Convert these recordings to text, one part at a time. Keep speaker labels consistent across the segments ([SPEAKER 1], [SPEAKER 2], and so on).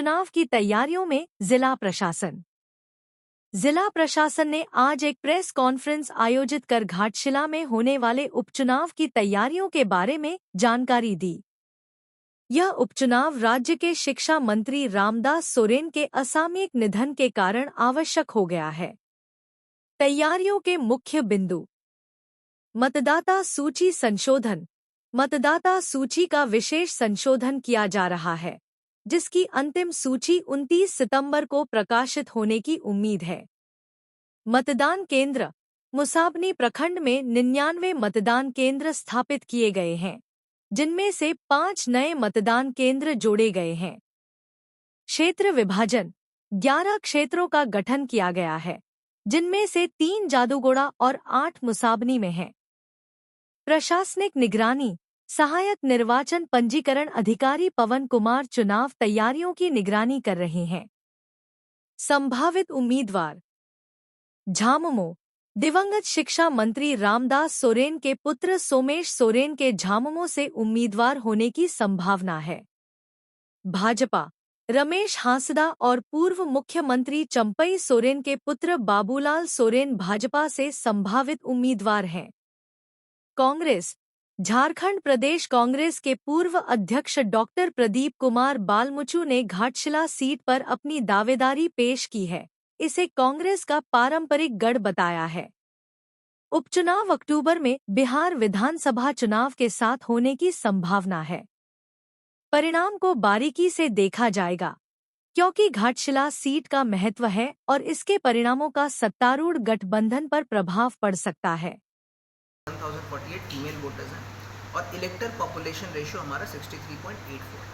[SPEAKER 1] उपचुनाव की तैयारियों में जिला प्रशासन ने आज एक प्रेस कॉन्फ्रेंस आयोजित कर घाटशिला में होने वाले उपचुनाव की तैयारियों के बारे में जानकारी दी। यह उपचुनाव राज्य के शिक्षा मंत्री रामदास सोरेन के असामयिक निधन के कारण आवश्यक हो गया है। तैयारियों के मुख्य बिंदु: मतदाता सूची संशोधन। मतदाता सूची का विशेष संशोधन किया जा रहा है, जिसकी अंतिम सूची 29 सितंबर को प्रकाशित होने की उम्मीद है। मतदान केंद्र: मुसाबनी प्रखंड में 99 मतदान केंद्र स्थापित किए गए हैं, जिनमें से 5 नए मतदान केंद्र जोड़े गए हैं। क्षेत्र विभाजन: 11 क्षेत्रों का गठन किया गया है, जिनमें से 3 जादूगोड़ा और 8 मुसाबनी में हैं। प्रशासनिक निगरानी: सहायक निर्वाचन पंजीकरण अधिकारी पवन कुमार चुनाव तैयारियों की निगरानी कर रहे हैं। संभावित उम्मीदवार: झामुमो: दिवंगत शिक्षा मंत्री रामदास सोरेन के पुत्र सोमेश सोरेन के झामुमो से उम्मीदवार होने की संभावना है। भाजपा: रमेश हांसदा और पूर्व मुख्यमंत्री चंपई सोरेन के पुत्र बाबूलाल सोरेन भाजपा से संभावित उम्मीदवार हैं। कांग्रेस: झारखंड प्रदेश कांग्रेस के पूर्व अध्यक्ष डॉक्टर प्रदीप कुमार बालमुचु ने घाटशिला सीट पर अपनी दावेदारी पेश की है। इसे कांग्रेस का पारंपरिक गढ़ बताया है। उपचुनाव अक्टूबर में बिहार विधानसभा चुनाव के साथ होने की संभावना है। परिणाम को बारीकी से देखा जाएगा, क्योंकि घाटशिला सीट का महत्व है और इसके परिणामों का सत्तारूढ़ गठबंधन पर प्रभाव पड़ सकता है।
[SPEAKER 2] 1048 फीमेल वोटर्स हैं और इलेक्टर पॉपुलेशन रेशियो हमारा 63.84 है।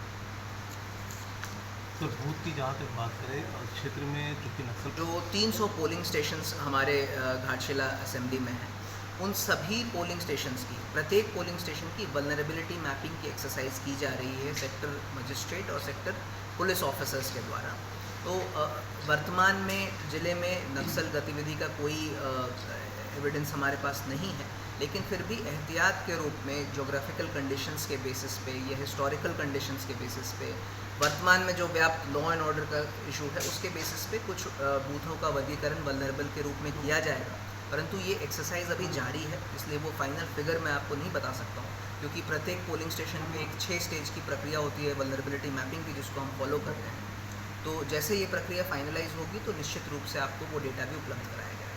[SPEAKER 3] तो बूथ की जहाँ तक बात करें और क्षेत्र में
[SPEAKER 2] जो 300 पोलिंग स्टेशंस हमारे घाटशिला असेंबली में हैं, उन सभी पोलिंग स्टेशंस की, प्रत्येक पोलिंग स्टेशन की वल्नरेबिलिटी मैपिंग की एक्सरसाइज की जा रही है सेक्टर मजिस्ट्रेट और सेक्टर पुलिस ऑफिसर्स के द्वारा। तो वर्तमान में ज़िले में नक्सल गतिविधि का कोई एविडेंस हमारे पास नहीं है, लेकिन फिर भी एहतियात के रूप में ज्योग्राफिकल कंडीशंस के बेसिस पे या हिस्टोरिकल कंडीशंस के बेसिस पे, वर्तमान में जो व्याप्त लॉ एंड ऑर्डर का इशू है उसके बेसिस पे कुछ बूथों का वर्गीकरण वल्नरेबल के रूप में किया जाएगा। परंतु ये एक्सरसाइज अभी जारी है, इसलिए वो फाइनल फिगर मैं आपको नहीं बता सकता हूँ, क्योंकि प्रत्येक पोलिंग स्टेशन पे एक 6 स्टेज की प्रक्रिया होती है वल्नरेबिलिटी मैपिंग की, जिसको हम फॉलो करते हैं। तो जैसे ये प्रक्रिया फाइनलाइज होगी तो निश्चित रूप से आपको वो डेटा भी उपलब्ध कराया जाएगा।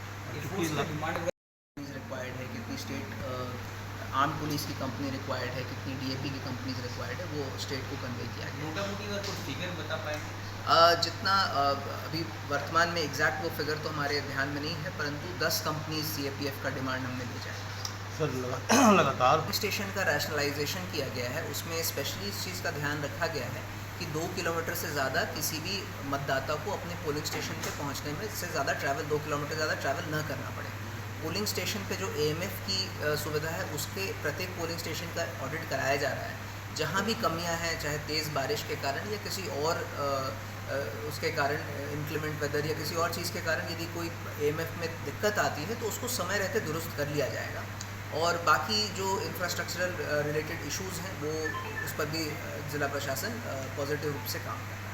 [SPEAKER 2] रिक्वायर्ड है, कितनी स्टेट आर्म पुलिस की कंपनी रिक्वायर्ड है, कितनी डीएपी की कंपनीज रिक्वायर्ड है, वो स्टेट को कन्वे किया गया।
[SPEAKER 4] मोटा-मोटी अगर कुछ फिगर बता पाएंगे?
[SPEAKER 2] जितना अभी वर्तमान में एग्जैक्ट वो फिगर तो हमारे ध्यान में नहीं है, परंतु 10 कंपनीज सीएपीएफ का डिमांड हमने भेजा है।
[SPEAKER 3] सर लगातार
[SPEAKER 2] स्टेशन का रैशनलाइजेशन किया गया है, उसमें स्पेशली इस चीज़ का ध्यान रखा गया है कि 2 किलोमीटर से ज़्यादा किसी भी मतदाता को अपने पोलिंग स्टेशन पे पहुंचने में से ज़्यादा ट्रैवल 2 किलोमीटर ज़्यादा ट्रैवल न करना पड़े। पोलिंग स्टेशन पे जो एएमएफ की सुविधा है, उसके प्रत्येक पोलिंग स्टेशन का ऑडिट कराया जा रहा है। जहाँ भी कमियां हैं, चाहे तेज़ बारिश के कारण या किसी और उसके कारण, इंक्लीमेंट वेदर या किसी और चीज़ के कारण यदि कोई एएमएफ में दिक्कत आती है तो उसको समय रहते दुरुस्त कर लिया जाएगा। और बाकी जो इंफ्रास्ट्रक्चरल रिलेटेड इश्यूज़ हैं वो उस पर भी ज़िला प्रशासन पॉजिटिव रूप से काम कर रहा है।